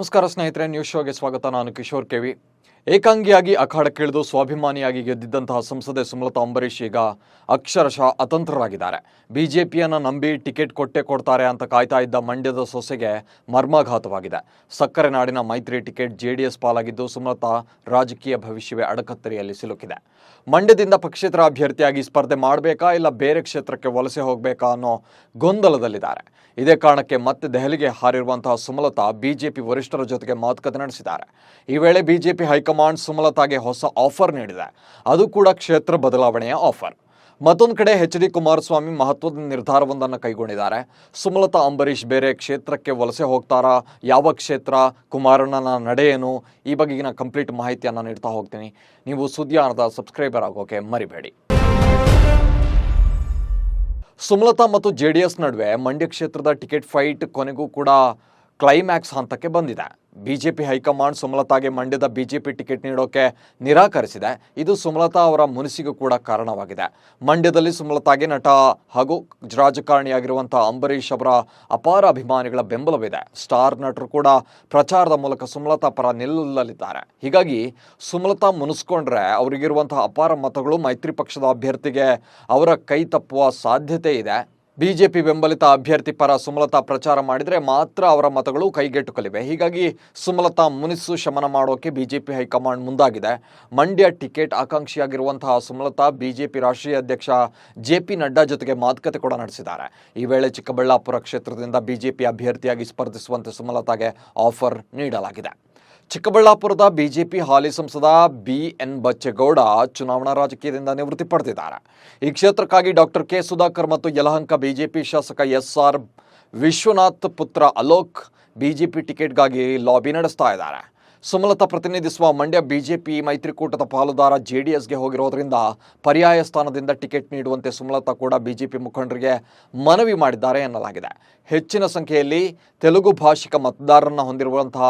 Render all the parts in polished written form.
ನಮಸ್ಕಾರ ಸ್ನೇಹಿತರೆ, ನ್ಯೂಸ್ ಶೋಗೆ ಸ್ವಾಗತ. ನಾನು ಕಿಶೋರ್ ಕೆವಿ. ಏಕಾಂಗಿಯಾಗಿ ಅಖಾಡಕ್ಕಿಳಿದು ಸ್ವಾಭಿಮಾನಿಯಾಗಿ ಗೆದ್ದಿದ್ದಂತಹ ಸಂಸದೆ ಸುಮಲತಾ ಅಂಬರೀಶ್ ಈಗ ಅಕ್ಷರಶಃ ಅತಂತ್ರರಾಗಿದ್ದಾರೆ. ಬಿಜೆಪಿಯನ್ನು ನಂಬಿ ಟಿಕೆಟ್ ಕೊಡ್ತಾರೆ ಅಂತ ಕಾಯ್ತಾ ಇದ್ದ ಮಂಡ್ಯದ ಸೊಸೆಗೆ ಮರ್ಮಾಘಾತವಾಗಿದೆ. ಸಕ್ಕರೆ ನಾಡಿನ ಮೈತ್ರಿ ಟಿಕೆಟ್ ಜೆಡಿಎಸ್ ಪಾಲಾಗಿದ್ದು ಸುಮಲತಾ ರಾಜಕೀಯ ಭವಿಷ್ಯವೇ ಅಡಕತ್ತರಿಯಲ್ಲಿ ಸಿಲುಕಿದೆ. ಮಂಡ್ಯದಿಂದ ಪಕ್ಷೇತರ ಅಭ್ಯರ್ಥಿಯಾಗಿ ಸ್ಪರ್ಧೆ ಮಾಡಬೇಕಾ ಇಲ್ಲ ಬೇರೆ ಕ್ಷೇತ್ರಕ್ಕೆ ವಲಸೆ ಹೋಗಬೇಕಾ ಅನ್ನೋ ಗೊಂದಲದಲ್ಲಿದ್ದಾರೆ. ಇದೇ ಕಾರಣಕ್ಕೆ ಮತ್ತೆ ದೆಹಲಿಗೆ ಹಾರಿರುವಂತಹ ಸುಮಲತಾ ಬಿಜೆಪಿ ವರಿಷ್ಠರ ಜೊತೆಗೆ ಮಾತುಕತೆ ನಡೆಸಿದ್ದಾರೆ. ಈ ವೇಳೆ ಬಿಜೆಪಿ ಹೈಕಮಾಂಡ್ ಸುಮಲತಾಗೆ ಹೊಸ ಆಫರ್ ನೀಡಿದೆ. ಅದು ಕೂಡ ಕ್ಷೇತ್ರ ಬದಲಾವಣೆಯ ಆಫರ್. ಮತ್ತೊಂದು ಕಡೆ ಎಚ್.ಡಿ. ಕುಮಾರಸ್ವಾಮಿ ಮಹತ್ವದ ನಿರ್ಧಾರವೊಂದನ್ನು ಕೈಗೊಂಡಿದ್ದಾರೆ. ಸುಮಲತಾ ಅಂಬರೀಶ್ ಬೇರೆ ಕ್ಷೇತ್ರಕ್ಕೆ ವಲಸೆ ಹೋಗ್ತಾರಾ, ಯಾವ ಕ್ಷೇತ್ರ, ಕುಮಾರಣ್ಣನ ನಡೆ ಏನು, ಈ ಬಗೆಗಿನ ಕಂಪ್ಲೀಟ್ ಮಾಹಿತಿಯನ್ನು ನೀಡ್ತಾ ಹೋಗ್ತೀನಿ. ನೀವು ಸುದ್ದಿಯಾನದ ಸಬ್ಸ್ಕ್ರೈಬರ್ ಆಗೋಕೆ ಮರಿಬೇಡಿ. ಸುಮಲತಾ ಮತ್ತು ಜೆಡಿಎಸ್ ನಡುವೆ ಮಂಡ್ಯ ಕ್ಷೇತ್ರದ ಟಿಕೆಟ್ ಫೈಟ್ ಕೊನೆಗೂ ಕೂಡ ಕ್ಲೈಮ್ಯಾಕ್ಸ್ ಹಂತಕ್ಕೆ ಬಂದಿದೆ. ಬಿಜೆಪಿ ಹೈಕಮಾಂಡ್ ಸುಮಲತಾಗೆ ಮಂಡ್ಯದ ಬಿಜೆಪಿ ಟಿಕೆಟ್ ನೀಡೋಕೆ ನಿರಾಕರಿಸಿದೆ. ಇದು ಸುಮಲತಾ ಅವರ ಮುನಿಸಿಗೂ ಕೂಡ ಕಾರಣವಾಗಿದೆ. ಮಂಡ್ಯದಲ್ಲಿ ಸುಮಲತಾಗೆ ನಟ ಹಾಗೂ ರಾಜಕಾರಣಿಯಾಗಿರುವಂತಹ ಅಂಬರೀಶ್ ಅವರ ಅಪಾರ ಅಭಿಮಾನಿಗಳ ಬೆಂಬಲವಿದೆ. ಸ್ಟಾರ್ ನಟರು ಕೂಡ ಪ್ರಚಾರದ ಮೂಲಕ ಸುಮಲತಾ ಪರ ನಿಲ್ಲಲಿದ್ದಾರೆ. ಹೀಗಾಗಿ ಸುಮಲತಾ ಮುನಿಸ್ಕೊಂಡ್ರೆ ಅವರಿಗಿರುವಂತಹ ಅಪಾರ ಮತಗಳು ಮೈತ್ರಿ ಪಕ್ಷದ ಅಭ್ಯರ್ಥಿಗೆ ಅವರ ಕೈ ತಪ್ಪುವ ಸಾಧ್ಯತೆ ಇದೆ. ಬಿಜೆಪಿ ಬೆಂಬಲಿತ ಅಭ್ಯರ್ಥಿ ಪರ ಸುಮಲತಾ ಪ್ರಚಾರ ಮಾಡಿದರೆ ಮಾತ್ರ ಅವರ ಮತಗಳು ಕೈಗೆಟುಕಲಿವೆ. ಹೀಗಾಗಿ ಸುಮಲತಾ ಮುನಿಸು ಶಮನ ಮಾಡೋಕೆ ಬಿಜೆಪಿ ಹೈಕಮಾಂಡ್ ಮುಂದಾಗಿದೆ. ಮಂಡ್ಯ ಟಿಕೆಟ್ ಆಕಾಂಕ್ಷಿಯಾಗಿರುವಂತಹ ಸುಮಲತಾ ಬಿಜೆಪಿ ರಾಷ್ಟ್ರೀಯ ಅಧ್ಯಕ್ಷ ಜೆ.ಪಿ. ನಡ್ಡಾ ಜೊತೆಗೆ ಮಾತುಕತೆ ಕೂಡ ನಡೆಸಿದ್ದಾರೆ. ಈ ವೇಳೆ ಚಿಕ್ಕಬಳ್ಳಾಪುರ ಕ್ಷೇತ್ರದಿಂದ ಬಿಜೆಪಿ ಅಭ್ಯರ್ಥಿಯಾಗಿ ಸ್ಪರ್ಧಿಸುವಂತೆ ಸುಮಲತಾಗೆ ಆಫರ್ ನೀಡಲಾಗಿದೆ. ಚಿಕ್ಕಬಳ್ಳಾಪುರದ ಬಿಜೆಪಿ ಹಾಲಿ ಸಂಸದ ಬಿ.ಎನ್. ಬಚ್ಚೇಗೌಡ ಚುನಾವಣಾ ರಾಜಕೀಯದಿಂದ ನಿವೃತ್ತಿ ಪಡೆದಿದ್ದಾರೆ. ಈ ಕ್ಷೇತ್ರಕ್ಕಾಗಿ ಡಾಕ್ಟರ್ ಕೆ. ಸುಧಾಕರ್ ಮತ್ತು ಯಲಹಂಕ ಬಿಜೆಪಿ ಶಾಸಕ ಎಸ್.ಆರ್. ವಿಶ್ವನಾಥ್ ಪುತ್ರ ಅಲೋಕ್ ಬಿಜೆಪಿ ಟಿಕೆಟ್ಗಾಗಿ ಲಾಬಿ ನಡೆಸ್ತಾ ಇದ್ದಾರೆ. ಸುಮಲತಾ ಪ್ರತಿನಿಧಿಸುವ ಮಂಡ್ಯ ಬಿಜೆಪಿ ಮೈತ್ರಿಕೂಟದ ಪಾಲುದಾರ ಜೆಡಿಎಸ್ಗೆ ಹೋಗಿರೋದ್ರಿಂದ ಪರ್ಯಾಯ ಸ್ಥಾನದಿಂದ ಟಿಕೆಟ್ ನೀಡುವಂತೆ ಸುಮಲತಾ ಕೂಡ ಬಿಜೆಪಿ ಮುಖಂಡರಿಗೆ ಮನವಿ ಮಾಡಿದ್ದಾರೆ ಎನ್ನಲಾಗಿದೆ. ಹೆಚ್ಚಿನ ಸಂಖ್ಯೆಯಲ್ಲಿ ತೆಲುಗು ಭಾಷಿಕ ಮತದಾರರನ್ನು ಹೊಂದಿರುವಂತಹ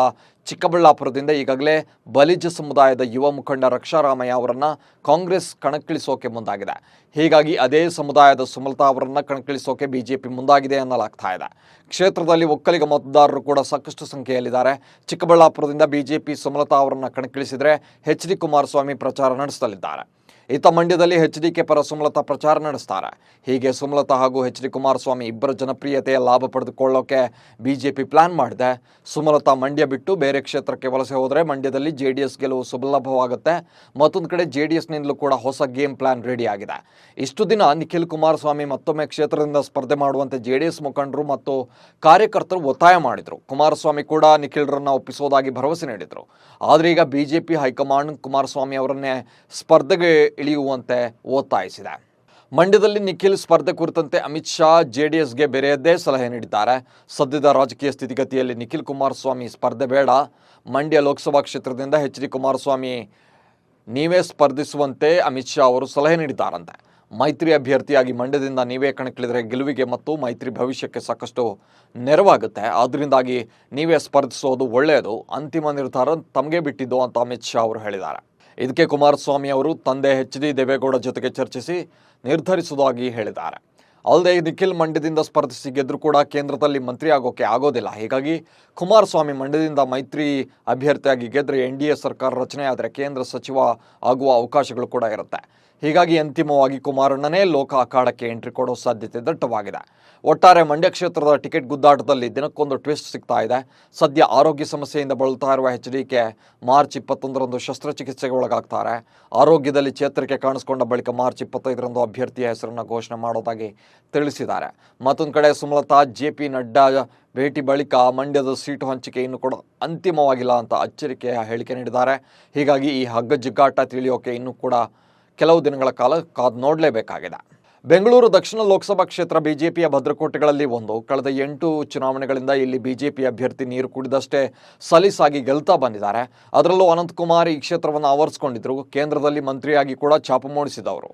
ಚಿಕ್ಕಬಳ್ಳಾಪುರದಿಂದ ಈಗಾಗಲೇ ಬಲಿಜ ಸಮುದಾಯದ ಯುವ ಮುಖಂಡ ರಕ್ಷಾರಾಮಯ್ಯ ಅವರನ್ನು ಕಾಂಗ್ರೆಸ್ ಕಣಕ್ಕಿಳಿಸೋಕೆ ಮುಂದಾಗಿದೆ. ಹೀಗಾಗಿ ಅದೇ ಸಮುದಾಯದ ಸುಮಲತಾ ಅವರನ್ನು ಕಣಕ್ಕಿಳಿಸೋಕೆ ಬಿಜೆಪಿ ಮುಂದಾಗಿದೆ ಎನ್ನಲಾಗ್ತಾ ಇದೆ. ಕ್ಷೇತ್ರದಲ್ಲಿ ಒಕ್ಕಲಿಗ ಮತದಾರರು ಕೂಡ ಸಾಕಷ್ಟು ಸಂಖ್ಯೆಯಲ್ಲಿದ್ದಾರೆ. ಚಿಕ್ಕಬಳ್ಳಾಪುರದಿಂದ ಬಿಜೆಪಿ ಸುಮಲತಾ ಅವರನ್ನು ಕಣಕ್ಕಿಳಿಸಿದರೆ ಎಚ್.ಡಿ. ಕುಮಾರಸ್ವಾಮಿ ಪ್ರಚಾರ ನಡೆಸಲಿದ್ದಾರೆ. ಇತ್ತ ಮಂಡ್ಯದಲ್ಲಿ ಎಚ್.ಡಿ.ಕೆ ಪರ ಸುಮಲತಾ ಪ್ರಚಾರ ನಡೆಸ್ತಾರೆ. ಹೀಗೆ ಸುಮಲತಾ ಹಾಗೂ ಎಚ್.ಡಿ. ಕುಮಾರಸ್ವಾಮಿ ಇಬ್ಬರ ಜನಪ್ರಿಯತೆಯ ಲಾಭ ಪಡೆದುಕೊಳ್ಳೋಕೆ ಬಿಜೆಪಿ ಪ್ಲಾನ್ ಮಾಡಿದೆ. ಸುಮಲತಾ ಮಂಡ್ಯ ಬಿಟ್ಟು ಬೇರೆ ಕ್ಷೇತ್ರಕ್ಕೆ ವಲಸೆ ಹೋದರೆ ಮಂಡ್ಯದಲ್ಲಿ ಜೆಡಿಎಸ್ ಗೆಲುವು ಸುಲಭವಾಗುತ್ತೆ. ಮತ್ತೊಂದು ಕಡೆ ಜೆಡಿಎಸ್ನಿಂದಲೂ ಕೂಡ ಹೊಸ ಗೇಮ್ ಪ್ಲಾನ್ ರೆಡಿ ಆಗಿದೆ. ಇಷ್ಟು ದಿನ ನಿಖಿಲ್ ಕುಮಾರಸ್ವಾಮಿ ಮತ್ತೊಮ್ಮೆ ಕ್ಷೇತ್ರದಿಂದ ಸ್ಪರ್ಧೆ ಮಾಡುವಂತೆ ಜೆಡಿಎಸ್ ಮುಖಂಡರು ಮತ್ತು ಕಾರ್ಯಕರ್ತರು ಒತ್ತಾಯ ಮಾಡಿದರು. ಕುಮಾರಸ್ವಾಮಿ ಕೂಡ ನಿಖಿಲ್ರನ್ನ ಒಪ್ಪಿಸೋದಾಗಿ ಭರವಸೆ ನೀಡಿದರು. ಆದರೆ ಈಗ ಬಿಜೆಪಿ ಹೈಕಮಾಂಡ್ ಕುಮಾರಸ್ವಾಮಿ ಅವರನ್ನೇ ಸ್ಪರ್ಧೆಗೆ ಇಳಿಯುವಂತೆ ಒತ್ತಾಯಿಸಿದೆ. ಮಂಡ್ಯದಲ್ಲಿ ನಿಖಿಲ್ ಸ್ಪರ್ಧೆ ಕುರಿತಂತೆ ಅಮಿತ್ ಶಾ ಜೆಡಿಎಸ್ಗೆ ಬೇರೆಯದ್ದೇ ಸಲಹೆ ನೀಡಿದ್ದಾರೆ. ಸದ್ಯದ ರಾಜಕೀಯ ಸ್ಥಿತಿಗತಿಯಲ್ಲಿ ನಿಖಿಲ್ ಕುಮಾರಸ್ವಾಮಿ ಸ್ಪರ್ಧೆ ಬೇಡ. ಮಂಡ್ಯ ಲೋಕಸಭಾ ಕ್ಷೇತ್ರದಿಂದ ಎಚ್.ಡಿ. ಕುಮಾರಸ್ವಾಮಿ ನೀವೇ ಸ್ಪರ್ಧಿಸುವಂತೆ ಅಮಿತ್ ಶಾ ಅವರು ಸಲಹೆ ನೀಡಿದ್ದಾರಂತೆ. ಮೈತ್ರಿ ಅಭ್ಯರ್ಥಿಯಾಗಿ ಮಂಡ್ಯದಿಂದ ನೀವೇ ಕಣಕ್ಕಿಳಿದರೆ ಗೆಲುವಿಗೆ ಮತ್ತು ಮೈತ್ರಿ ಭವಿಷ್ಯಕ್ಕೆ ಸಾಕಷ್ಟು ನೆರವಾಗುತ್ತೆ. ಆದ್ದರಿಂದಾಗಿ ನೀವೇ ಸ್ಪರ್ಧಿಸೋದು ಒಳ್ಳೆಯದು. ಅಂತಿಮ ನಿರ್ಧಾರ ತಮಗೆ ಬಿಟ್ಟಿದ್ದು ಅಂತ ಅಮಿತ್ ಶಾ ಅವರು ಹೇಳಿದ್ದಾರೆ. ಇದಕ್ಕೆ ಕುಮಾರಸ್ವಾಮಿ ಅವರು ತಂದೆ ಎಚ್.ಡಿ. ದೇವೇಗೌಡ ಜೊತೆಗೆ ಚರ್ಚಿಸಿ ನಿರ್ಧರಿಸುವುದಾಗಿ ಹೇಳಿದ್ದಾರೆ. ಅಲ್ಲದೆ ನಿಖಿಲ್ ಮಂಡ್ಯದಿಂದ ಸ್ಪರ್ಧಿಸಿ ಗೆದ್ದರೂ ಕೂಡ ಕೇಂದ್ರದಲ್ಲಿ ಮಂತ್ರಿ ಆಗೋಕೆ ಆಗೋದಿಲ್ಲ. ಹೀಗಾಗಿ ಕುಮಾರಸ್ವಾಮಿ ಮಂಡ್ಯದಿಂದ ಮೈತ್ರಿ ಅಭ್ಯರ್ಥಿಯಾಗಿ ಗೆದ್ದರೆ ಎನ್.ಡಿ.ಎ ಸರ್ಕಾರ ರಚನೆ ಆದರೆ ಕೇಂದ್ರ ಸಚಿವ ಆಗುವ ಅವಕಾಶಗಳು ಕೂಡ ಇರುತ್ತೆ. ಹೀಗಾಗಿ ಅಂತಿಮವಾಗಿ ಕುಮಾರಣ್ಣನೇ ಲೋಕ ಅಖಾಡಕ್ಕೆ ಎಂಟ್ರಿ ಕೊಡೋ ಸಾಧ್ಯತೆ ದಟ್ಟವಾಗಿದೆ. ಒಟ್ಟಾರೆ ಮಂಡ್ಯ ಕ್ಷೇತ್ರದ ಟಿಕೆಟ್ ಗುದ್ದಾಟದಲ್ಲಿ ದಿನಕ್ಕೊಂದು ಟ್ವಿಸ್ಟ್ ಸಿಗ್ತಾ ಇದೆ. ಸದ್ಯ ಆರೋಗ್ಯ ಸಮಸ್ಯೆಯಿಂದ ಬಳಲ್ತಾ ಇರುವ ಎಚ್.ಡಿ.ಕೆ ಮಾರ್ಚ್ 21ರಂದು ಶಸ್ತ್ರಚಿಕಿತ್ಸೆಗೆ ಒಳಗಾಗ್ತಾರೆ. ಆರೋಗ್ಯದಲ್ಲಿ ಚೇತರಿಕೆ ಕಾಣಿಸಿಕೊಂಡ ಬಳಿಕ ಮಾರ್ಚ್ 25ರಂದು ಅಭ್ಯರ್ಥಿಯ ಹೆಸರನ್ನು ಘೋಷಣೆ ಮಾಡೋದಾಗಿ ತಿಳಿಸಿದ್ದಾರೆ. ಮತ್ತೊಂದು ಕಡೆ ಸುಮಲತಾ ಜೆ.ಪಿ. ನಡ್ಡಾ ಭೇಟಿ ಬಳಿಕ ಮಂಡ್ಯದ ಸೀಟು ಹಂಚಿಕೆ ಇನ್ನೂ ಕೂಡ ಅಂತಿಮವಾಗಿಲ್ಲ ಅಂತ ಎಚ್ಚರಿಕೆಯ ಹೇಳಿಕೆ ನೀಡಿದ್ದಾರೆ. ಹೀಗಾಗಿ ಈ ಹಗ್ಗ ಜಿಗ್ಗಾಟ ತಿಳಿಯೋಕೆ ಇನ್ನೂ ಕೂಡ ಕೆಲವು ದಿನಗಳ ಕಾಲ ಕಾದು ನೋಡಲೇಬೇಕಾಗಿದೆ. ಬೆಂಗಳೂರು ದಕ್ಷಿಣ ಲೋಕಸಭಾ ಕ್ಷೇತ್ರ ಬಿಜೆಪಿಯ ಭದ್ರಕೋಟೆಗಳಲ್ಲಿ ಒಂದು. ಕಳೆದ 8 ಚುನಾವಣೆಗಳಿಂದ ಇಲ್ಲಿ ಬಿಜೆಪಿ ಅಭ್ಯರ್ಥಿ ನೀರು ಕುಡಿದಷ್ಟೇ ಸಲೀಸಾಗಿ ಗೆಲ್ತಾ ಬಂದಿದ್ದಾರೆ. ಅದರಲ್ಲೂ ಅನಂತಕುಮಾರ್ ಈ ಕ್ಷೇತ್ರವನ್ನು ಆವರಿಸಿಕೊಂಡಿದ್ದರು. ಕೇಂದ್ರದಲ್ಲಿ ಮಂತ್ರಿಯಾಗಿ ಕೂಡ ಛಾಪು ಮೂಡಿಸಿದವರು.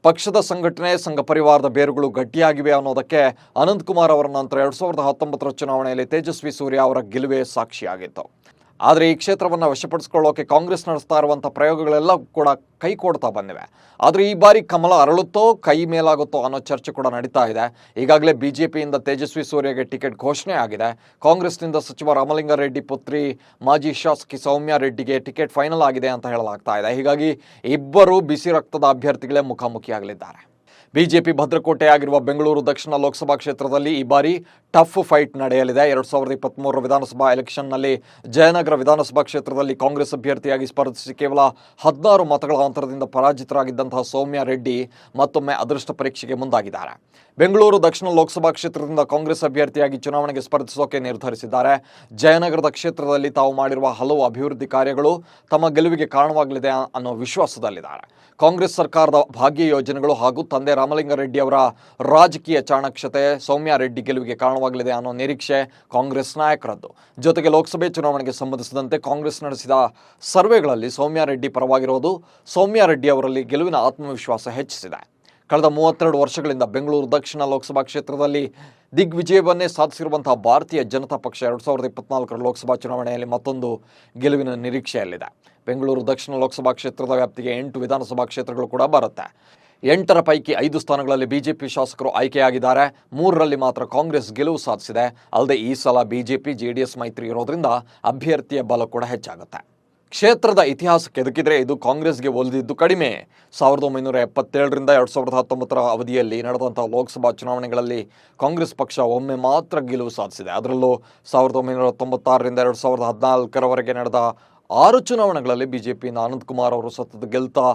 ಪಕ್ಷದ ಸಂಘಟನೆ, ಸಂಘ ಪರಿವಾರದ ಬೇರುಗಳು ಗಟ್ಟಿಯಾಗಿವೆ ಅನ್ನೋದಕ್ಕೆ ಅನಂತಕುಮಾರ್ ಅವರ ನಂತರ 2019 ಚುನಾವಣೆಯಲ್ಲಿ ತೇಜಸ್ವಿ ಸೂರ್ಯ ಅವರ ಗೆಲುವೇ ಸಾಕ್ಷಿಯಾಗಿತ್ತು. ಆದರೆ ಈ ಕ್ಷೇತ್ರವನ್ನು ವಶಪಡಿಸಿಕೊಳ್ಳೋಕೆ ಕಾಂಗ್ರೆಸ್ ನಡೆಸ್ತಾ ಇರುವಂಥ ಪ್ರಯೋಗಗಳೆಲ್ಲ ಕೂಡ ಕೈ ಕೊಡ್ತಾ ಬಂದಿವೆ. ಆದರೆ ಈ ಬಾರಿ ಕಮಲ ಅರಳುತ್ತೋ ಕೈ ಮೇಲಾಗುತ್ತೋ ಅನ್ನೋ ಚರ್ಚೆ ಕೂಡ ನಡೀತಾ ಇದೆ. ಈಗಾಗಲೇ ಬಿಜೆಪಿಯಿಂದ ತೇಜಸ್ವಿ ಸೂರ್ಯಗೆ ಟಿಕೆಟ್ ಘೋಷಣೆ ಆಗಿದೆ. ಕಾಂಗ್ರೆಸ್ನಿಂದ ಸಚಿವ ರಾಮಲಿಂಗಾರೆಡ್ಡಿ ಪುತ್ರಿ ಮಾಜಿ ಶಾಸಕಿ ಸೌಮ್ಯಾ ರೆಡ್ಡಿಗೆ ಟಿಕೆಟ್ ಫೈನಲ್ ಆಗಿದೆ ಅಂತ ಹೇಳಲಾಗ್ತಾ ಇದೆ. ಹೀಗಾಗಿ ಇಬ್ಬರು ಬಿಸಿ ರಕ್ತದ ಅಭ್ಯರ್ಥಿಗಳೇ ಮುಖಾಮುಖಿಯಾಗಲಿದ್ದಾರೆ. ಬಿಜೆಪಿ ಭದ್ರಕೋಟೆಯಾಗಿರುವ ಬೆಂಗಳೂರು ದಕ್ಷಿಣ ಲೋಕಸಭಾ ಕ್ಷೇತ್ರದಲ್ಲಿ ಈ ಬಾರಿ ಟಫ್ ಫೈಟ್ ನಡೆಯಲಿದೆ. 2023 ವಿಧಾನಸಭಾ ಎಲೆಕ್ಷನ್ನಲ್ಲಿ ಜಯನಗರ ವಿಧಾನಸಭಾ ಕ್ಷೇತ್ರದಲ್ಲಿ ಕಾಂಗ್ರೆಸ್ ಅಭ್ಯರ್ಥಿಯಾಗಿ ಸ್ಪರ್ಧಿಸಿ ಕೇವಲ 16 ಮತಗಳ ಅಂತರದಿಂದ ಪರಾಜಿತರಾಗಿದ್ದಂತಹ ಸೌಮ್ಯಾ ರೆಡ್ಡಿ ಮತ್ತೊಮ್ಮೆ ಅದೃಷ್ಟ ಪರೀಕ್ಷೆಗೆ ಮುಂದಾಗಿದ್ದಾರೆ. ಬೆಂಗಳೂರು ದಕ್ಷಿಣ ಲೋಕಸಭಾ ಕ್ಷೇತ್ರದಿಂದ ಕಾಂಗ್ರೆಸ್ ಅಭ್ಯರ್ಥಿಯಾಗಿ ಚುನಾವಣೆಗೆ ಸ್ಪರ್ಧಿಸೋಕೆ ನಿರ್ಧರಿಸಿದ್ದಾರೆ. ಜಯನಗರದ ಕ್ಷೇತ್ರದಲ್ಲಿ ತಾವು ಮಾಡಿರುವ ಹಲವು ಅಭಿವೃದ್ಧಿ ಕಾರ್ಯಗಳು ತಮ್ಮ ಗೆಲುವಿಗೆ ಕಾರಣವಾಗಲಿದೆ ಅನ್ನೋ ವಿಶ್ವಾಸದಲ್ಲಿದ್ದಾರೆ. ಕಾಂಗ್ರೆಸ್ ಸರ್ಕಾರದ ಭಾಗ್ಯ ಯೋಜನೆಗಳು ಹಾಗೂ ತಂದೆ ರಾಮಲಿಂಗಾರೆಡ್ಡಿ ಅವರ ರಾಜಕೀಯ ಚಾಣಾಕ್ಷತೆ ಸೌಮ್ಯಾ ರೆಡ್ಡಿ ಗೆಲುವಿಗೆ ಕಾರಣವಾಗಲಿದೆ ಅನ್ನೋ ನಿರೀಕ್ಷೆ ಕಾಂಗ್ರೆಸ್ ನಾಯಕರದ್ದು. ಜೊತೆಗೆ ಲೋಕಸಭೆ ಚುನಾವಣೆಗೆ ಸಂಬಂಧಿಸಿದಂತೆ ಕಾಂಗ್ರೆಸ್ ನಡೆಸಿದ ಸರ್ವೆಗಳಲ್ಲಿ ಸೌಮ್ಯಾ ರೆಡ್ಡಿ ಪರವಾಗಿರೋದು ಸೌಮ್ಯಾ ರೆಡ್ಡಿ ಅವರಲ್ಲಿ ಗೆಲುವಿನ ಆತ್ಮವಿಶ್ವಾಸ ಹೆಚ್ಚಿಸಿದೆ. ಕಳೆದ 32 ವರ್ಷಗಳಿಂದ ಬೆಂಗಳೂರು ದಕ್ಷಿಣ ಲೋಕಸಭಾ ಕ್ಷೇತ್ರದಲ್ಲಿ ದಿಗ್ವಿಜಯವನ್ನೇ ಸಾಧಿಸಿರುವಂತಹ ಭಾರತೀಯ ಜನತಾ ಪಕ್ಷ 2024 ಲೋಕಸಭಾ ಚುನಾವಣೆಯಲ್ಲಿ ಮತ್ತೊಂದು ಗೆಲುವಿನ ನಿರೀಕ್ಷೆಯಲ್ಲಿದೆ. ಬೆಂಗಳೂರು ದಕ್ಷಿಣ ಲೋಕಸಭಾ ಕ್ಷೇತ್ರದ ವ್ಯಾಪ್ತಿಗೆ 8 ವಿಧಾನಸಭಾ ಕ್ಷೇತ್ರಗಳು ಕೂಡ ಬರುತ್ತೆ. 8ರ ಪೈಕಿ 5 ಸ್ಥಾನಗಳಲ್ಲಿ ಬಿಜೆಪಿ ಶಾಸಕರು ಆಯ್ಕೆಯಾಗಿದ್ದಾರೆ. 3ರಲ್ಲಿ ಮಾತ್ರ ಕಾಂಗ್ರೆಸ್ ಗೆಲುವು ಸಾಧಿಸಿದೆ. ಅಲ್ಲದೆ ಈ ಸಲ ಬಿಜೆಪಿ ಜೆಡಿಎಸ್ ಮೈತ್ರಿ ಇರೋದ್ರಿಂದ ಅಭ್ಯರ್ಥಿಯ ಬಲ ಕೂಡ ಹೆಚ್ಚಾಗುತ್ತೆ. ಕ್ಷೇತ್ರದ ಇತಿಹಾಸ ಕೆದಕಿದ್ರೆ ಇದು ಕಾಂಗ್ರೆಸ್ಗೆ ಒಲಿದಿದ್ದು ಕಡಿಮೆ. 1977ರಿಂದ 2019 ಅವಧಿಯಲ್ಲಿ ನಡೆದಂತಹ ಲೋಕಸಭಾ ಚುನಾವಣೆಗಳಲ್ಲಿ ಕಾಂಗ್ರೆಸ್ ಪಕ್ಷ ಒಮ್ಮೆ ಮಾತ್ರ ಗೆಲುವು ಸಾಧಿಸಿದೆ. ಅದರಲ್ಲೂ 1996ರಿಂದ 2014ರವರೆಗೆ ನಡೆದ 6 ಚುನಾವಣೆಗಳಲ್ಲಿ ಬಿಜೆಪಿಯಿಂದ ಅನಂತಕುಮಾರ್ ಅವರು ಸತತ ಗೆಲ್ತಾ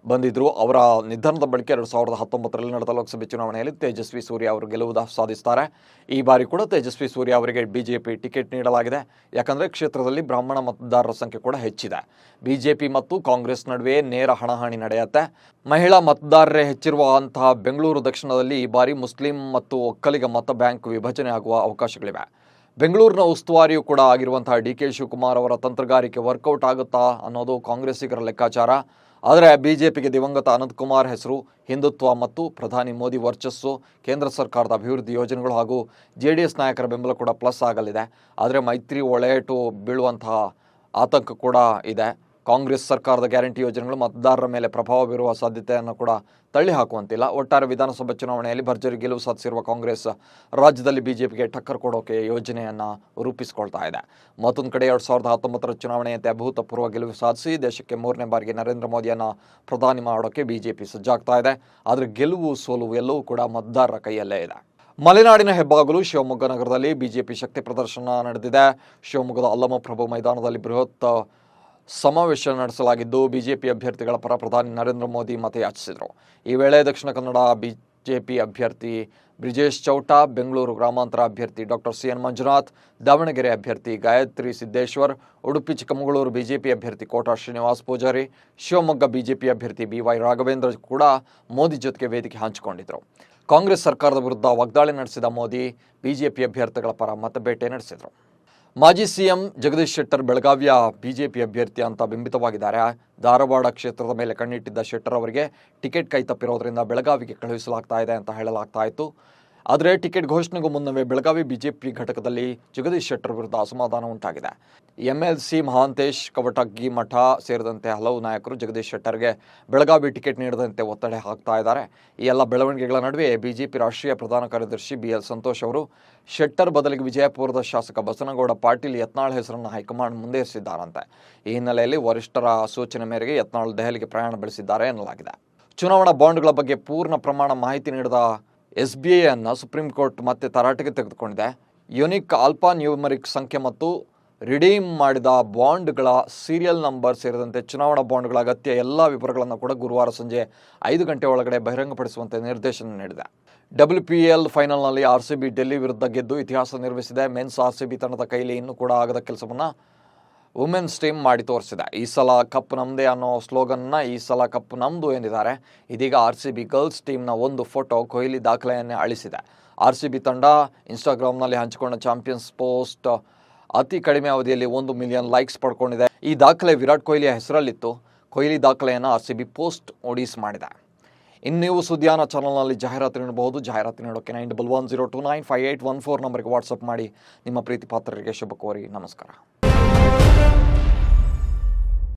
ಬಂದಿದ್ದರು. ಅವರ ನಿಧನದ ಬಳಿಕ 2019ರಲ್ಲಿ ನಡೆದ ಲೋಕಸಭೆ ಚುನಾವಣೆಯಲ್ಲಿ ತೇಜಸ್ವಿ ಸೂರ್ಯ ಅವರು ಗೆಲುವು ಸಾಧಿಸ್ತಾರೆ. ಈ ಬಾರಿ ಕೂಡ ತೇಜಸ್ವಿ ಸೂರ್ಯ ಅವರಿಗೆ ಬಿಜೆಪಿ ಟಿಕೆಟ್ ನೀಡಲಾಗಿದೆ. ಯಾಕಂದರೆ ಕ್ಷೇತ್ರದಲ್ಲಿ ಬ್ರಾಹ್ಮಣ ಮತದಾರರ ಸಂಖ್ಯೆ ಕೂಡ ಹೆಚ್ಚಿದೆ. ಬಿಜೆಪಿ ಮತ್ತು ಕಾಂಗ್ರೆಸ್ ನಡುವೆ ನೇರ ಹಣಾಹಣಿ ನಡೆಯುತ್ತೆ. ಮಹಿಳಾ ಮತದಾರರೇ ಹೆಚ್ಚಿರುವಂತಹ ಬೆಂಗಳೂರು ದಕ್ಷಿಣದಲ್ಲಿ ಈ ಬಾರಿ ಮುಸ್ಲಿಂ ಮತ್ತು ಒಕ್ಕಲಿಗ ಮತ ಬ್ಯಾಂಕ್ ವಿಭಜನೆ ಆಗುವ ಅವಕಾಶಗಳಿವೆ. ಬೆಂಗಳೂರಿನ ಉಸ್ತುವಾರಿಯೂ ಕೂಡ ಆಗಿರುವಂತಹ ಡಿ.ಕೆ. ಶಿವಕುಮಾರ್ ಅವರ ತಂತ್ರಗಾರಿಕೆ ವರ್ಕೌಟ್ ಆಗುತ್ತಾ ಅನ್ನೋದು ಕಾಂಗ್ರೆಸ್ಸಿಗರ ಲೆಕ್ಕಾಚಾರ. ಆದರೆ ಬಿಜೆಪಿಗೆ ದಿವಂಗತ ಅನಂತಕುಮಾರ್ ಹೆಸರು, ಹಿಂದುತ್ವ ಮತ್ತು ಪ್ರಧಾನಿ ಮೋದಿ ವರ್ಚಸ್ಸು, ಕೇಂದ್ರ ಸರ್ಕಾರದ ಅಭಿವೃದ್ಧಿ ಯೋಜನೆಗಳು ಹಾಗೂ ಜೆಡಿಎಸ್ ನಾಯಕರ ಬೆಂಬಲ ಕೂಡ ಪ್ಲಸ್ ಆಗಲಿದೆ. ಆದರೆ ಮೈತ್ರಿ ಒಳೆಯಟು ಬೀಳುವಂತಹ ಆತಂಕ ಕೂಡ ಇದೆ. ಕಾಂಗ್ರೆಸ್ ಸರ್ಕಾರದ ಗ್ಯಾರಂಟಿ ಯೋಜನೆಗಳು ಮತದಾರರ ಮೇಲೆ ಪ್ರಭಾವ ಬೀರುವ ಸಾಧ್ಯತೆಯನ್ನು ಕೂಡ ತಳ್ಳಿ ಹಾಕುವಂತಿಲ್ಲ. ಒಟ್ಟಾರೆ ವಿಧಾನಸಭಾ ಚುನಾವಣೆಯಲ್ಲಿ ಭರ್ಜರಿ ಗೆಲುವು ಸಾಧಿಸಿರುವ ಕಾಂಗ್ರೆಸ್ ರಾಜ್ಯದಲ್ಲಿ ಬಿಜೆಪಿಗೆ ಟಕ್ಕರ್ ಕೊಡೋಕೆ ಯೋಜನೆಯನ್ನು ರೂಪಿಸಿಕೊಳ್ತಾ ಇದೆ. ಮತ್ತೊಂದು ಕಡೆ 2019 ಚುನಾವಣೆಯಂತೆ ಅಭೂತಪೂರ್ವ ಗೆಲುವು ಸಾಧಿಸಿ ದೇಶಕ್ಕೆ 3ನೇ ಬಾರಿಗೆ ನರೇಂದ್ರ ಮೋದಿಯನ್ನು ಪ್ರಧಾನಿ ಮಾಡೋಕೆ ಬಿಜೆಪಿ ಸಜ್ಜಾಗ್ತಾ ಇದೆ. ಆದರೆ ಗೆಲುವು ಸೋಲುವು ಎಲ್ಲವೂ ಕೂಡ ಮತದಾರರ ಕೈಯಲ್ಲೇ ಇದೆ. ಮಲೆನಾಡಿನ ಹೆಬ್ಬಾಗಲು ಶಿವಮೊಗ್ಗ ನಗರದಲ್ಲಿ ಬಿಜೆಪಿ ಶಕ್ತಿ ಪ್ರದರ್ಶನ ನಡೆದಿದೆ. ಶಿವಮೊಗ್ಗದ ಅಲ್ಲಮಪ್ರಭು ಮೈದಾನದಲ್ಲಿ ಬೃಹತ್ ಸಮಾವೇಶ ನಡೆಸಲಾಗಿದ್ದು ಬಿಜೆಪಿ ಅಭ್ಯರ್ಥಿಗಳ ಪರ ಪ್ರಧಾನಿ ನರೇಂದ್ರ ಮೋದಿ ಮತಯಾಚಿಸಿದರು. ಈ ವೇಳೆ ದಕ್ಷಿಣ ಕನ್ನಡ ಬಿಜೆಪಿ ಅಭ್ಯರ್ಥಿ ಬ್ರಿಜೇಶ್ ಚೌಟಾ, ಬೆಂಗಳೂರು ಗ್ರಾಮಾಂತರ ಅಭ್ಯರ್ಥಿ ಡಾಕ್ಟರ್ ಸಿ.ಎನ್. ಮಂಜುನಾಥ್, ದಾವಣಗೆರೆ ಅಭ್ಯರ್ಥಿ ಗಾಯತ್ರಿ ಸಿದ್ದೇಶ್ವರ್, ಉಡುಪಿ ಚಿಕ್ಕಮಗಳೂರು ಬಿಜೆಪಿ ಅಭ್ಯರ್ಥಿ ಕೋಟಾ ಶ್ರೀನಿವಾಸ್ ಪೂಜಾರಿ, ಶಿವಮೊಗ್ಗ ಬಿಜೆಪಿ ಅಭ್ಯರ್ಥಿ ಬಿ.ವೈ. ರಾಘವೇಂದ್ರ ಕೂಡ ಮೋದಿ ಜೊತೆಗೆ ವೇದಿಕೆ ಹಂಚಿಕೊಂಡಿದ್ದರು. ಕಾಂಗ್ರೆಸ್ ಸರ್ಕಾರದ ವಿರುದ್ಧ ವಾಗ್ದಾಳಿ ನಡೆಸಿದ ಮೋದಿ ಬಿಜೆಪಿ ಅಭ್ಯರ್ಥಿಗಳ ಪರ ಮತಬೇಟೆ ನಡೆಸಿದರು. ಮಾಜಿ ಸಿಎಂ ಜಗದೀಶ್ ಶೆಟ್ಟರ್ ಬೆಳಗಾವಿಯ ಬಿಜೆಪಿ ಅಭ್ಯರ್ಥಿ ಅಂತ ಬಿಂಬಿತವಾಗಿದ್ದಾರೆ. ಧಾರವಾಡ ಕ್ಷೇತ್ರದ ಮೇಲೆ ಕಣ್ಣಿಟ್ಟಿದ್ದ ಶೆಟ್ಟರ್ ಅವರಿಗೆ ಟಿಕೆಟ್ ಕೈತಪ್ಪಿರೋದ್ರಿಂದ ಬೆಳಗಾವಿಗೆ ಕಳುಹಿಸಲಾಗ್ತಾ ಇದೆ ಅಂತ ಹೇಳಲಾಗ್ತಾ ಇತ್ತು. ಆದರೆ ಟಿಕೆಟ್ ಘೋಷಣೆಗೂ ಮುನ್ನವೇ ಬೆಳಗಾವಿ ಬಿಜೆಪಿ ಘಟಕದಲ್ಲಿ ಜಗದೀಶ್ ಶೆಟ್ಟರ್ ವಿರುದ್ಧ ಅಸಮಾಧಾನ ಉಂಟಾಗಿದೆ. ಎಂಎಲ್ಸಿ ಮಹಾಂತೇಶ್ ಕವಟಗಿ ಮಠ ಸೇರಿದಂತೆ ಹಲವು ನಾಯಕರು ಜಗದೀಶ್ ಶೆಟ್ಟರ್ಗೆ ಬೆಳಗಾವಿ ಟಿಕೆಟ್ ನೀಡದಂತೆ ಒತ್ತಡ ಹಾಕ್ತಾ ಇದ್ದಾರೆ. ಈ ಎಲ್ಲ ಬೆಳವಣಿಗೆಗಳ ನಡುವೆ ಬಿಜೆಪಿ ರಾಷ್ಟ್ರೀಯ ಪ್ರಧಾನ ಕಾರ್ಯದರ್ಶಿ ಬಿ.ಎಲ್. ಸಂತೋಷ್ ಅವರು ಶೆಟ್ಟರ್ ಬದಲಿಗೆ ವಿಜಯಪುರದ ಶಾಸಕ ಬಸನಗೌಡ ಪಾಟೀಲ್ ಯತ್ನಾಳ್ ಹೆಸರನ್ನು ಹೈಕಮಾಂಡ್ ಮುಂದೇರಿಸಿದ್ದಾರಂತೆ. ಈ ಹಿನ್ನೆಲೆಯಲ್ಲಿ ವರಿಷ್ಠರ ಸೂಚನೆ ಮೇರೆಗೆ ಯತ್ನಾಳ್ ದೆಹಲಿಗೆ ಪ್ರಯಾಣ ಬೆಳೆಸಿದ್ದಾರೆ ಎನ್ನಲಾಗಿದೆ. ಚುನಾವಣಾ ಬಾಂಡ್ಗಳ ಬಗ್ಗೆ ಪೂರ್ಣ ಪ್ರಮಾಣ ಮಾಹಿತಿ ನೀಡಿದ SBI ಅನ್ನು ಸುಪ್ರೀಂ ಕೋರ್ಟ್ ಮತ್ತೆ ತರಾಟೆಗೆ ತೆಗೆದುಕೊಂಡಿದೆ. ಯುನಿಕ್ ಆಲ್ಫಾ ನ್ಯೂಮರಿಕ್ ಸಂಖ್ಯೆ ಮತ್ತು ರಿಡೀಮ್ ಮಾಡಿದ ಬಾಂಡ್ಗಳ ಸೀರಿಯಲ್ ನಂಬರ್ ಸೇರಿದಂತೆ ಚುನಾವಣಾ ಬಾಂಡ್ಗಳ ಅಗತ್ಯ ಎಲ್ಲ ವಿವರಗಳನ್ನು ಕೂಡ ಗುರುವಾರ ಸಂಜೆ 5 ಗಂಟೆ ಒಳಗಡೆ ಬಹಿರಂಗಪಡಿಸುವಂತೆ ನಿರ್ದೇಶನ ನೀಡಿದೆ. WPL ಫೈನಲ್ನಲ್ಲಿ RCB ಡೆಲ್ಲಿ ವಿರುದ್ಧ ಗೆದ್ದು ಇತಿಹಾಸ ನಿರ್ಮಿಸಿದೆ. ಮೆನ್ಸ್ RCB ತಂಡದ ಕೈಲಿ ಇನ್ನೂ ಕೂಡ ಆಗದ ಕೆಲಸವನ್ನು ವುಮೆನ್ಸ್ ಟೀಮ್ ಮಾಡಿ ತೋರಿಸಿದೆ. ಈ ಸಲ ಕಪ್ ನಮ್ಮದೇ ಅನ್ನೋ ಸ್ಲೋಗನ್ನ ಈ ಸಲ ಕಪ್ ನಮ್ಮದು ಎಂದಿದ್ದಾರೆ. ಇದೀಗ RCB ಗರ್ಲ್ಸ್ ಟೀಮ್ನ ಒಂದು ಫೋಟೋ ಕೊಹ್ಲಿ ದಾಖಲೆಯನ್ನೇ ಅಳಿಸಿದೆ. RCB ತಂಡ ಇನ್ಸ್ಟಾಗ್ರಾಮ್ನಲ್ಲಿ ಹಂಚಿಕೊಂಡ ಚಾಂಪಿಯನ್ಸ್ ಪೋಸ್ಟ್ ಅತಿ ಕಡಿಮೆ ಅವಧಿಯಲ್ಲಿ 1 ಮಿಲಿಯನ್ ಲೈಕ್ಸ್ ಪಡ್ಕೊಂಡಿದೆ. ಈ ದಾಖಲೆ ವಿರಾಟ್ ಕೊಹ್ಲಿಯ ಹೆಸರಲ್ಲಿತ್ತು. ಕೊಹ್ಲಿ ದಾಖಲೆಯನ್ನು RCB ಪೋಸ್ಟ್ ಒಡಿಸ್ ಮಾಡಿದೆ. ಇನ್ನು ನೀವು ಸುದ್ದಿಯಾನ ಚಾನಲ್ನಲ್ಲಿ ಜಾಹೀರಾತು ನೀಡಬಹುದು. ಜಾಹೀರಾತು ನೀಡೋಕೆ 9110295814 ನಂಬರ್ಗೆ ವಾಟ್ಸಪ್ ಮಾಡಿ ನಿಮ್ಮ ಪ್ರೀತಿ ಪಾತ್ರರಿಗೆ ಶುಭ ಕೋರಿ. ನಮಸ್ಕಾರ.